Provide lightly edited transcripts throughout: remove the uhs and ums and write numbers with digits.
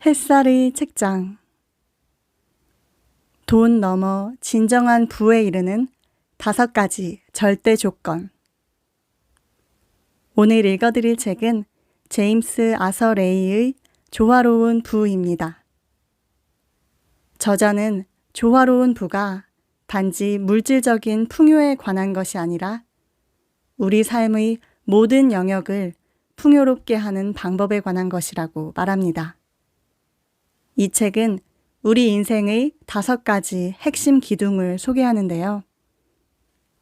햇살의 책장. 돈 넘어 진정한 부에 이르는 5가지 절대 조건. 오늘 읽어드릴 책은 제임스 아서 레이의 조화로운 부입니다. 저자는 조화로운 부가 단지 물질적인 풍요에 관한 것이 아니라 우리 삶의 모든 영역을 풍요롭게 하는 방법에 관한 것이라고 말합니다. 이 책은 우리 인생의 5가지 핵심 기둥을 소개하는데요.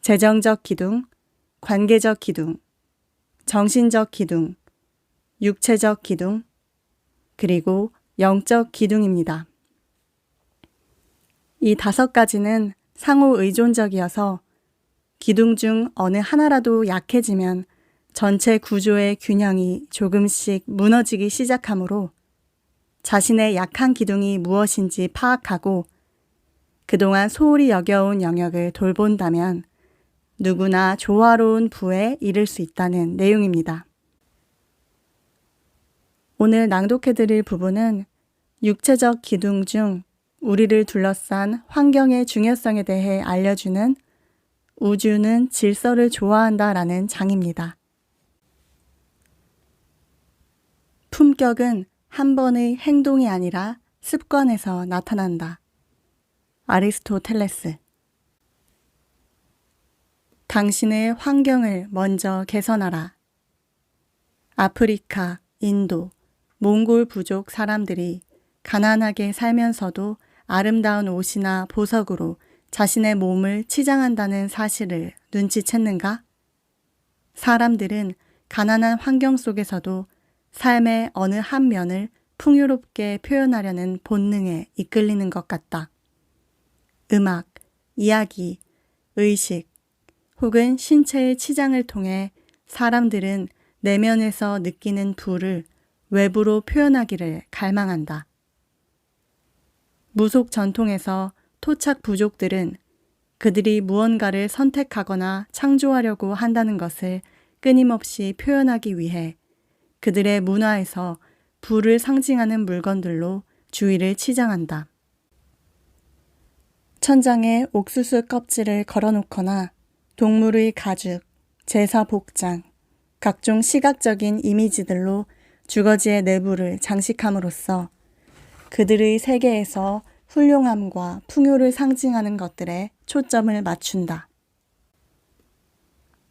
재정적 기둥, 관계적 기둥, 정신적 기둥, 육체적 기둥, 그리고 영적 기둥입니다. 이 5가지는 상호 의존적이어서 기둥 중 어느 하나라도 약해지면 전체 구조의 균형이 조금씩 무너지기 시작하므로 자신의 약한 기둥이 무엇인지 파악하고 그동안 소홀히 여겨온 영역을 돌본다면 누구나 조화로운 부에 이를 수 있다는 내용입니다. 오늘 낭독해드릴 부분은 육체적 기둥 중 우리를 둘러싼 환경의 중요성에 대해 알려주는 우주는 질서를 좋아한다라는 장입니다. 품격은 한 번의 행동이 아니라 습관에서 나타난다. 아리스토텔레스. 당신의 환경을 먼저 개선하라. 아프리카, 인도, 몽골 부족 사람들이 가난하게 살면서도 아름다운 옷이나 보석으로 자신의 몸을 치장한다는 사실을 눈치챘는가? 사람들은 가난한 환경 속에서도 삶의 어느 한 면을 풍요롭게 표현하려는 본능에 이끌리는 것 같다. 음악, 이야기, 의식, 혹은 신체의 치장을 통해 사람들은 내면에서 느끼는 부를 외부로 표현하기를 갈망한다. 무속 전통에서 토착 부족들은 그들이 무언가를 선택하거나 창조하려고 한다는 것을 끊임없이 표현하기 위해 그들의 문화에서 부를 상징하는 물건들로 주위를 치장한다. 천장에 옥수수 껍질을 걸어놓거나 동물의 가죽, 제사 복장, 각종 시각적인 이미지들로 주거지의 내부를 장식함으로써 그들의 세계에서 훌륭함과 풍요를 상징하는 것들에 초점을 맞춘다.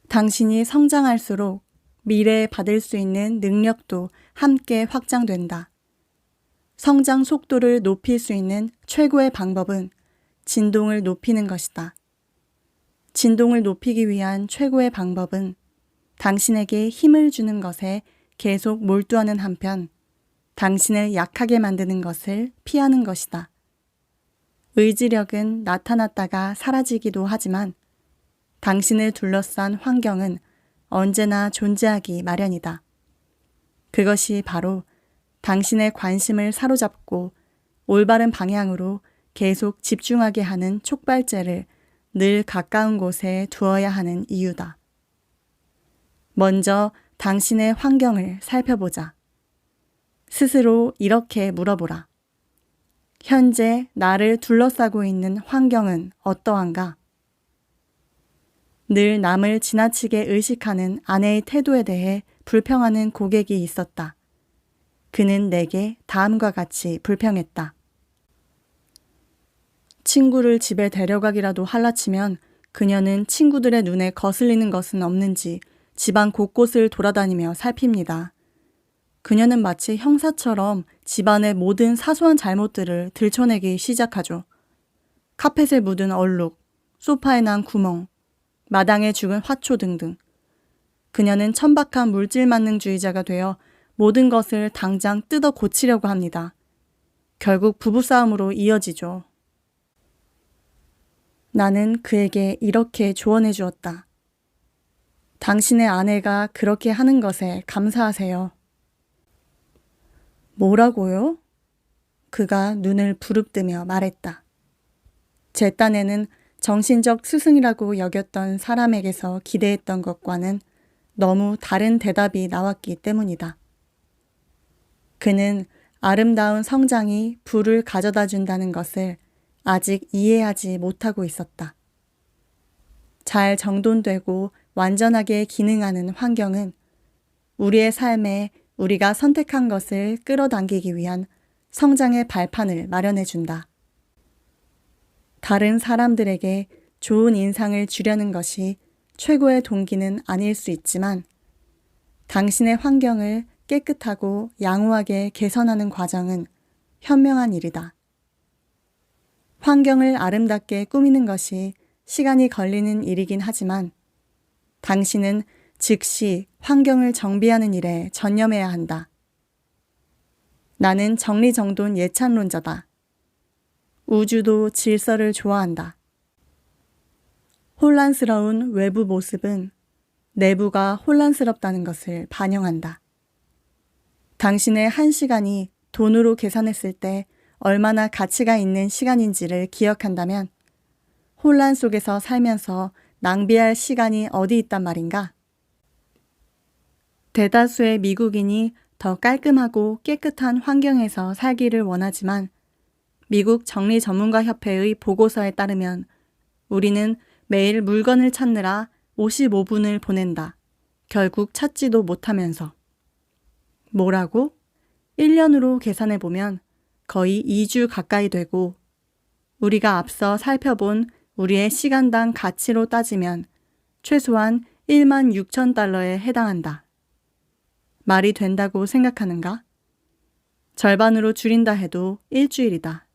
당신이 성장할수록 미래에 받을 수 있는 능력도 함께 확장된다. 성장 속도를 높일 수 있는 최고의 방법은 진동을 높이는 것이다. 진동을 높이기 위한 최고의 방법은 당신에게 힘을 주는 것에 계속 몰두하는 한편 당신을 약하게 만드는 것을 피하는 것이다. 의지력은 나타났다가 사라지기도 하지만 당신을 둘러싼 환경은 언제나 존재하기 마련이다. 그것이 바로 당신의 관심을 사로잡고 올바른 방향으로 계속 집중하게 하는 촉발제를 늘 가까운 곳에 두어야 하는 이유다. 먼저 당신의 환경을 살펴보자. 스스로 이렇게 물어보라. 현재 나를 둘러싸고 있는 환경은 어떠한가? 늘 남을 지나치게 의식하는 아내의 태도에 대해 불평하는 고객이 있었다. 그는 내게 다음과 같이 불평했다. 친구를 집에 데려가기라도 할라치면 그녀는 친구들의 눈에 거슬리는 것은 없는지 집안 곳곳을 돌아다니며 살핍니다. 그녀는 마치 형사처럼 집안의 모든 사소한 잘못들을 들춰내기 시작하죠. 카펫에 묻은 얼룩, 소파에 난 구멍, 마당에 죽은 화초 등등. 그녀는 천박한 물질만능주의자가 되어 모든 것을 당장 뜯어 고치려고 합니다. 결국 부부싸움으로 이어지죠. 나는 그에게 이렇게 조언해 주었다. 당신의 아내가 그렇게 하는 것에 감사하세요. 뭐라고요? 그가 눈을 부릅뜨며 말했다. 제 딴에는 정신적 스승이라고 여겼던 사람에게서 기대했던 것과는 너무 다른 대답이 나왔기 때문이다. 그는 아름다운 성장이 부를 가져다 준다는 것을 아직 이해하지 못하고 있었다. 잘 정돈되고 완전하게 기능하는 환경은 우리의 삶에 우리가 선택한 것을 끌어당기기 위한 성장의 발판을 마련해 준다. 다른 사람들에게 좋은 인상을 주려는 것이 최고의 동기는 아닐 수 있지만 당신의 환경을 깨끗하고 양호하게 개선하는 과정은 현명한 일이다. 환경을 아름답게 꾸미는 것이 시간이 걸리는 일이긴 하지만 당신은 즉시 환경을 정비하는 일에 전념해야 한다. 나는 정리정돈 예찬론자다. 우주도 질서를 좋아한다. 혼란스러운 외부 모습은 내부가 혼란스럽다는 것을 반영한다. 당신의 1시간이 돈으로 계산했을 때 얼마나 가치가 있는 시간인지를 기억한다면 혼란 속에서 살면서 낭비할 시간이 어디 있단 말인가? 대다수의 미국인이 더 깔끔하고 깨끗한 환경에서 살기를 원하지만 미국 정리전문가협회의 보고서에 따르면 우리는 매일 물건을 찾느라 55분을 보낸다. 결국 찾지도 못하면서. 뭐라고? 1년으로 계산해보면 거의 2주 가까이 되고 우리가 앞서 살펴본 우리의 시간당 가치로 따지면 최소한 16,000달러에 해당한다. 말이 된다고 생각하는가? 절반으로 줄인다 해도 일주일이다.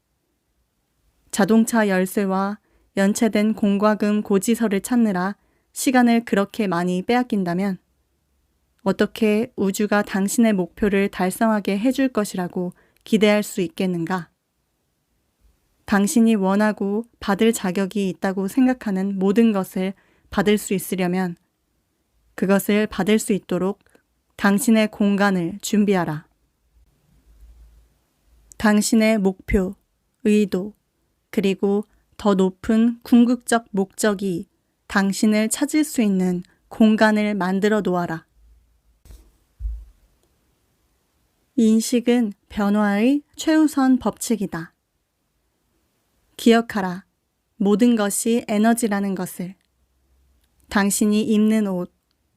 자동차 열쇠와 연체된 공과금 고지서를 찾느라 시간을 그렇게 많이 빼앗긴다면 어떻게 우주가 당신의 목표를 달성하게 해줄 것이라고 기대할 수 있겠는가? 당신이 원하고 받을 자격이 있다고 생각하는 모든 것을 받을 수 있으려면 그것을 받을 수 있도록 당신의 공간을 준비하라. 당신의 목표, 의도, 그리고 더 높은 궁극적 목적이 당신을 찾을 수 있는 공간을 만들어 놓아라. 인식은 변화의 최우선 법칙이다. 기억하라. 모든 것이 에너지라는 것을. 당신이 입는 옷,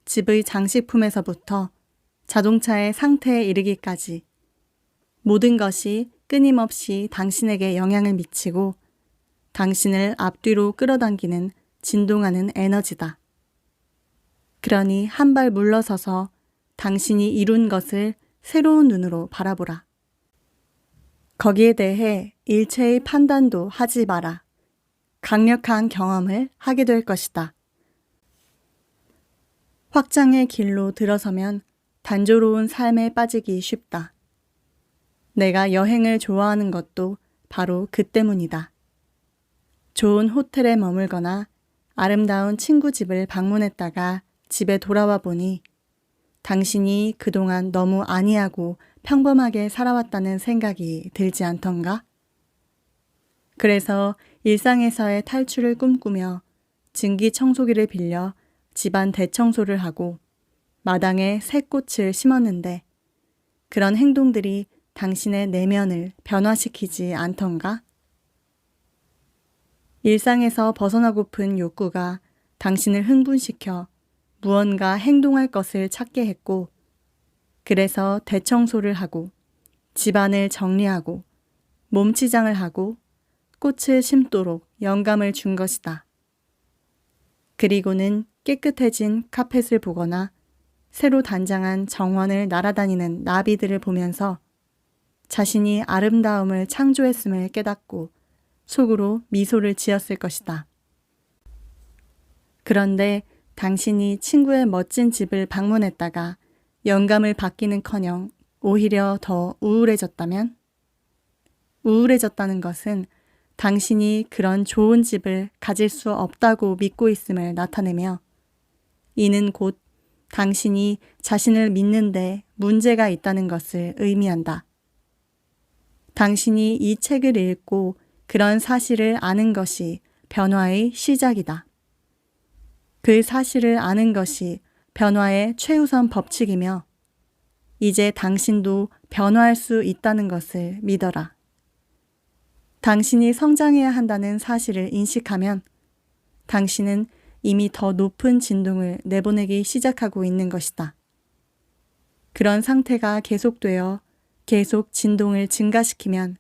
집의 장식품에서부터 자동차의 상태에 이르기까지 모든 것이 끊임없이 당신에게 영향을 미치고 당신을 앞뒤로 끌어당기는 진동하는 에너지다. 그러니 한 발 물러서서 당신이 이룬 것을 새로운 눈으로 바라보라. 거기에 대해 일체의 판단도 하지 마라. 강력한 경험을 하게 될 것이다. 확장의 길로 들어서면 단조로운 삶에 빠지기 쉽다. 내가 여행을 좋아하는 것도 바로 그 때문이다. 좋은 호텔에 머물거나 아름다운 친구 집을 방문했다가 집에 돌아와 보니 당신이 그동안 너무 안이하고 평범하게 살아왔다는 생각이 들지 않던가? 그래서 일상에서의 탈출을 꿈꾸며 증기 청소기를 빌려 집안 대청소를 하고 마당에 새 꽃을 심었는데 그런 행동들이 당신의 내면을 변화시키지 않던가? 일상에서 벗어나고픈 욕구가 당신을 흥분시켜 무언가 행동할 것을 찾게 했고 그래서 대청소를 하고 집안을 정리하고 몸치장을 하고 꽃을 심도록 영감을 준 것이다. 그리고는 깨끗해진 카펫을 보거나 새로 단장한 정원을 날아다니는 나비들을 보면서 자신이 아름다움을 창조했음을 깨닫고 속으로 미소를 지었을 것이다. 그런데 당신이 친구의 멋진 집을 방문했다가 영감을 받기는커녕 오히려 더 우울해졌다면? 우울해졌다는 것은 당신이 그런 좋은 집을 가질 수 없다고 믿고 있음을 나타내며 이는 곧 당신이 자신을 믿는데 문제가 있다는 것을 의미한다. 당신이 이 책을 읽고 그런 사실을 아는 것이 변화의 시작이다. 그 사실을 아는 것이 변화의 최우선 법칙이며 이제 당신도 변화할 수 있다는 것을 믿어라. 당신이 성장해야 한다는 사실을 인식하면 당신은 이미 더 높은 진동을 내보내기 시작하고 있는 것이다. 그런 상태가 계속되어 계속 진동을 증가시키면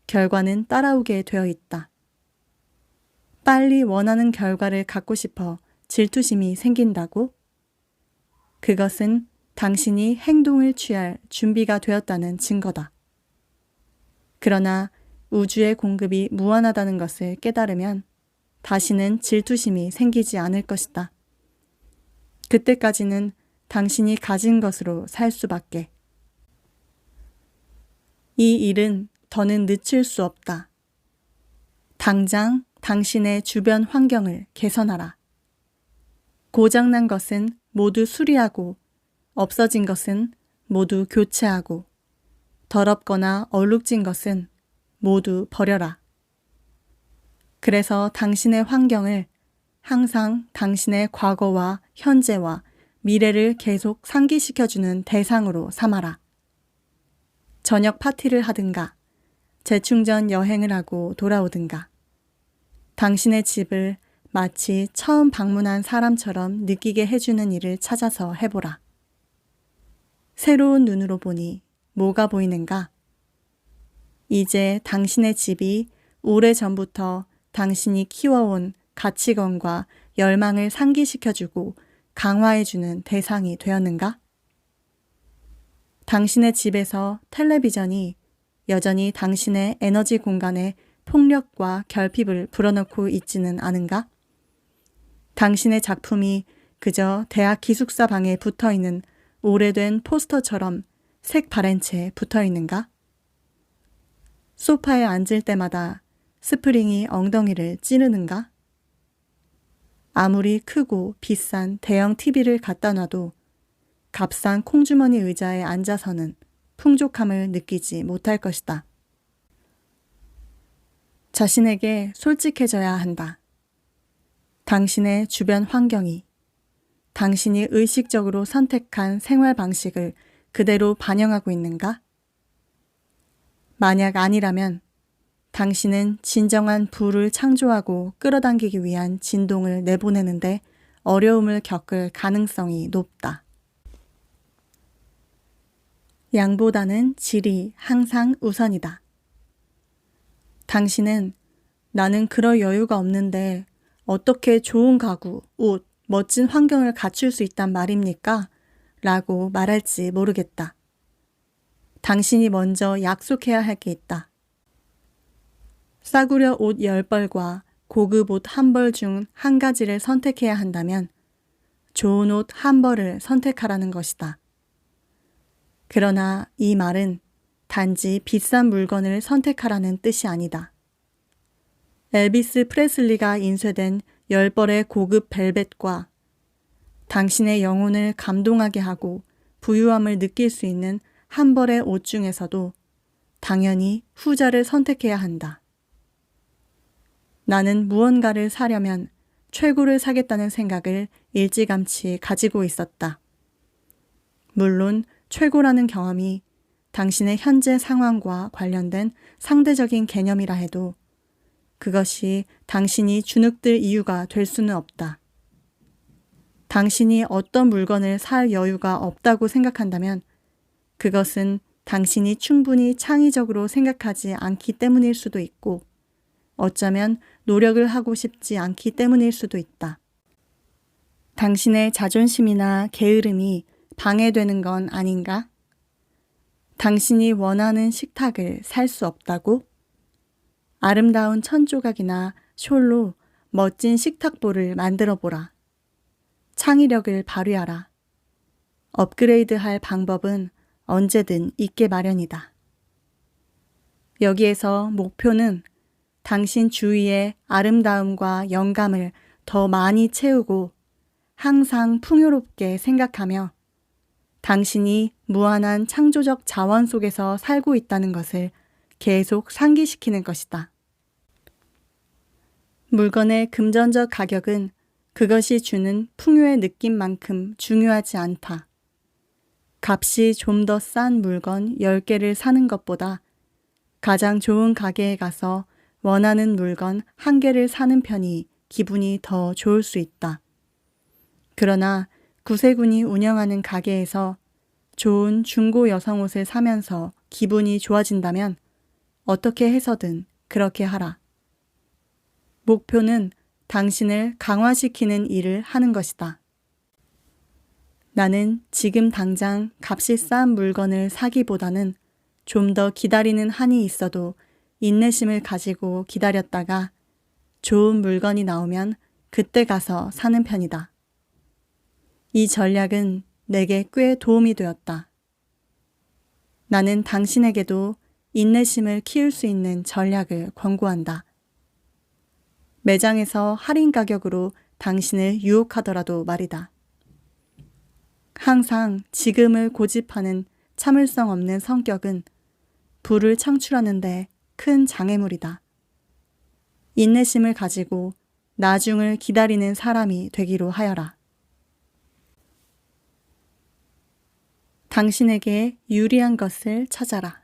결과는 따라오게 되어 있다. 빨리 원하는 결과를 갖고 싶어 질투심이 생긴다고? 그것은 당신이 행동을 취할 준비가 되었다는 증거다. 그러나 우주의 공급이 무한하다는 것을 깨달으면 다시는 질투심이 생기지 않을 것이다. 그때까지는 당신이 가진 것으로 살 수밖에. 이 일은 더는 늦출 수 없다. 당장 당신의 주변 환경을 개선하라. 고장난 것은 모두 수리하고 없어진 것은 모두 교체하고 더럽거나 얼룩진 것은 모두 버려라. 그래서 당신의 환경을 항상 당신의 과거와 현재와 미래를 계속 상기시켜주는 대상으로 삼아라. 저녁 파티를 하든가 재충전 여행을 하고 돌아오든가 당신의 집을 마치 처음 방문한 사람처럼 느끼게 해주는 일을 찾아서 해보라. 새로운 눈으로 보니 뭐가 보이는가? 이제 당신의 집이 오래전부터 당신이 키워온 가치관과 열망을 상기시켜주고 강화해주는 대상이 되었는가? 당신의 집에서 텔레비전이 여전히 당신의 에너지 공간에 폭력과 결핍을 불어넣고 있지는 않은가? 당신의 작품이 그저 대학 기숙사 방에 붙어있는 오래된 포스터처럼 색 바랜 채 붙어있는가? 소파에 앉을 때마다 스프링이 엉덩이를 찌르는가? 아무리 크고 비싼 대형 TV를 갖다 놔도 값싼 콩주머니 의자에 앉아서는 풍족함을 느끼지 못할 것이다. 자신에게 솔직해져야 한다. 당신의 주변 환경이 당신이 의식적으로 선택한 생활 방식을 그대로 반영하고 있는가? 만약 아니라면 당신은 진정한 부를 창조하고 끌어당기기 위한 진동을 내보내는데 어려움을 겪을 가능성이 높다. 양보다는 질이 항상 우선이다. 당신은 나는 그럴 여유가 없는데 어떻게 좋은 가구, 옷, 멋진 환경을 갖출 수 있단 말입니까? 라고 말할지 모르겠다. 당신이 먼저 약속해야 할 게 있다. 싸구려 옷 10벌과 고급 옷 1벌 중 한 가지를 선택해야 한다면 좋은 옷 1벌을 선택하라는 것이다. 그러나 이 말은 단지 비싼 물건을 선택하라는 뜻이 아니다. 엘비스 프레슬리가 인쇄된 10벌의 고급 벨벳과 당신의 영혼을 감동하게 하고 부유함을 느낄 수 있는 1벌의 옷 중에서도 당연히 후자를 선택해야 한다. 나는 무언가를 사려면 최고를 사겠다는 생각을 일찌감치 가지고 있었다. 물론 최고라는 경험이 당신의 현재 상황과 관련된 상대적인 개념이라 해도 그것이 당신이 주눅들 이유가 될 수는 없다. 당신이 어떤 물건을 살 여유가 없다고 생각한다면 그것은 당신이 충분히 창의적으로 생각하지 않기 때문일 수도 있고 어쩌면 노력을 하고 싶지 않기 때문일 수도 있다. 당신의 자존심이나 게으름이 방해되는 건 아닌가? 당신이 원하는 식탁을 살 수 없다고? 아름다운 천조각이나 숄로 멋진 식탁보를 만들어 보라. 창의력을 발휘하라. 업그레이드할 방법은 언제든 있게 마련이다. 여기에서 목표는 당신 주위의 아름다움과 영감을 더 많이 채우고 항상 풍요롭게 생각하며 당신이 무한한 창조적 자원 속에서 살고 있다는 것을 계속 상기시키는 것이다. 물건의 금전적 가격은 그것이 주는 풍요의 느낌만큼 중요하지 않다. 값이 좀 더 싼 물건 10개를 사는 것보다 가장 좋은 가게에 가서 원하는 물건 1개를 사는 편이 기분이 더 좋을 수 있다. 그러나 구세군이 운영하는 가게에서 좋은 중고 여성 옷을 사면서 기분이 좋아진다면 어떻게 해서든 그렇게 하라. 목표는 당신을 강화시키는 일을 하는 것이다. 나는 지금 당장 값이 싼 물건을 사기보다는 좀 더 기다리는 한이 있어도 인내심을 가지고 기다렸다가 좋은 물건이 나오면 그때 가서 사는 편이다. 이 전략은 내게 꽤 도움이 되었다. 나는 당신에게도 인내심을 키울 수 있는 전략을 권고한다. 매장에서 할인 가격으로 당신을 유혹하더라도 말이다. 항상 지금을 고집하는 참을성 없는 성격은 부를 창출하는데 큰 장애물이다. 인내심을 가지고 나중을 기다리는 사람이 되기로 하여라. 당신에게 유리한 것을 찾아라.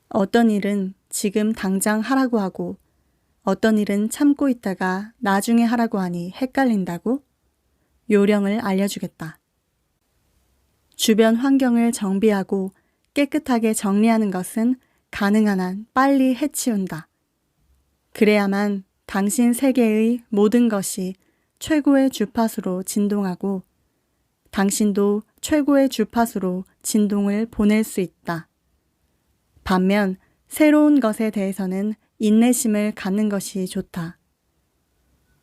어떤 일은 지금 당장 하라고 하고 어떤 일은 참고 있다가 나중에 하라고 하니 헷갈린다고? 요령을 알려주겠다. 주변 환경을 정비하고 깨끗하게 정리하는 것은 가능한 한 빨리 해치운다. 그래야만 당신 세계의 모든 것이 최고의 주파수로 진동하고 당신도 최고의 주파수로 진동을 보낼 수 있다. 반면 새로운 것에 대해서는 인내심을 갖는 것이 좋다.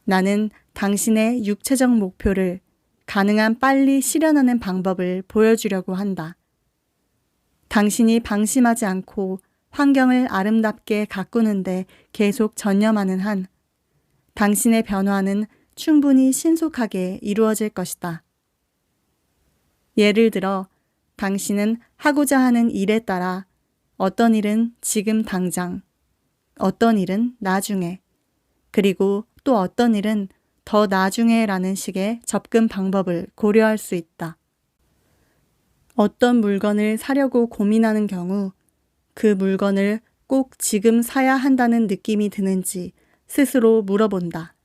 나는 당신의 육체적 목표를 가능한 빨리 실현하는 방법을 보여주려고 한다. 당신이 방심하지 않고 환경을 아름답게 가꾸는데 계속 전념하는 한 당신의 변화는 충분히 신속하게 이루어질 것이다. 예를 들어 당신은 하고자 하는 일에 따라 어떤 일은 지금 당장, 어떤 일은 나중에, 그리고 또 어떤 일은 더 나중에라는 식의 접근 방법을 고려할 수 있다. 어떤 물건을 사려고 고민하는 경우 그 물건을 꼭 지금 사야 한다는 느낌이 드는지 스스로 물어본다.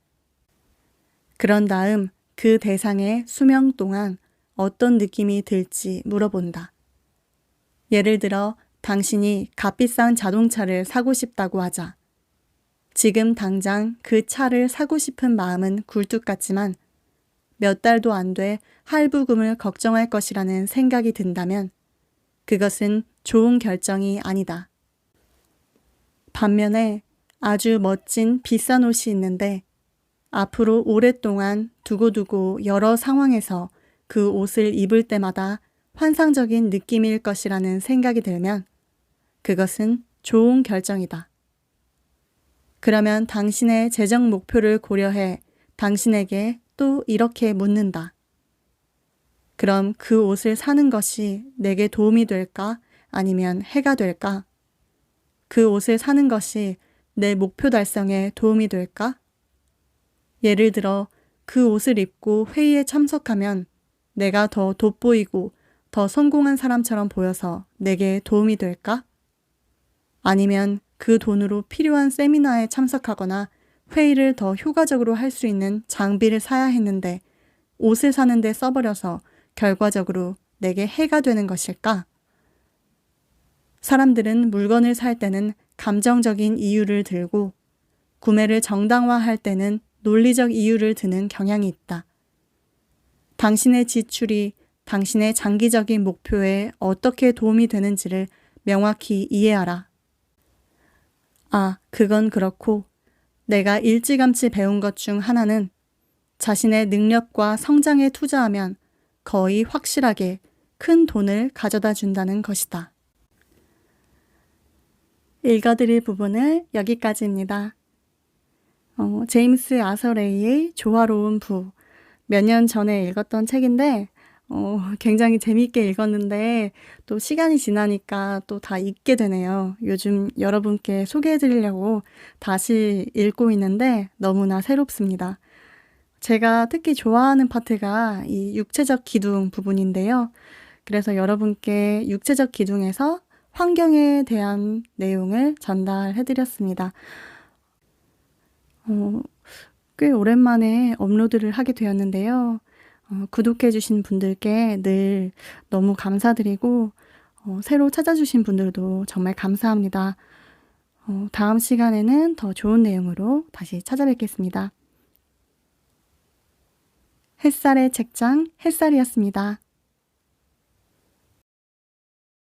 그런 다음 그 대상의 수명 동안 어떤 느낌이 들지 물어본다. 예를 들어 당신이 값비싼 자동차를 사고 싶다고 하자. 지금 당장 그 차를 사고 싶은 마음은 굴뚝 같지만 몇 달도 안 돼 할부금을 걱정할 것이라는 생각이 든다면 그것은 좋은 결정이 아니다. 반면에 아주 멋진 비싼 옷이 있는데 앞으로 오랫동안 두고두고 여러 상황에서 그 옷을 입을 때마다 환상적인 느낌일 것이라는 생각이 들면 그것은 좋은 결정이다. 그러면 당신의 재정 목표를 고려해 당신에게 또 이렇게 묻는다. 그럼 그 옷을 사는 것이 내게 도움이 될까? 아니면 해가 될까? 그 옷을 사는 것이 내 목표 달성에 도움이 될까? 예를 들어 그 옷을 입고 회의에 참석하면 내가 더 돋보이고 더 성공한 사람처럼 보여서 내게 도움이 될까? 아니면 그 돈으로 필요한 세미나에 참석하거나 회의를 더 효과적으로 할 수 있는 장비를 사야 했는데 옷을 사는데 써버려서 결과적으로 내게 해가 되는 것일까? 사람들은 물건을 살 때는 감정적인 이유를 들고 구매를 정당화할 때는 논리적 이유를 드는 경향이 있다. 당신의 지출이 당신의 장기적인 목표에 어떻게 도움이 되는지를 명확히 이해하라. 아, 그건 그렇고 내가 일찌감치 배운 것 중 하나는 자신의 능력과 성장에 투자하면 거의 확실하게 큰 돈을 가져다 준다는 것이다. 읽어드릴 부분은 여기까지입니다. 제임스 아서레이의 조화로운 부. 몇 년 전에 읽었던 책인데 굉장히 재미있게 읽었는데 또 시간이 지나니까 또 다 잊게 되네요. 요즘 여러분께 소개해드리려고 다시 읽고 있는데 너무나 새롭습니다. 제가 특히 좋아하는 파트가 이 육체적 기둥 부분인데요. 그래서 여러분께 육체적 기둥에서 환경에 대한 내용을 전달해 드렸습니다. 어, 꽤 오랜만에 업로드를 하게 되었는데요. 구독해 주신 분들께 늘 너무 감사드리고 새로 찾아주신 분들도 정말 감사합니다. 다음 시간에는 더 좋은 내용으로 다시 찾아뵙겠습니다. 햇살의 책장 햇살이었습니다.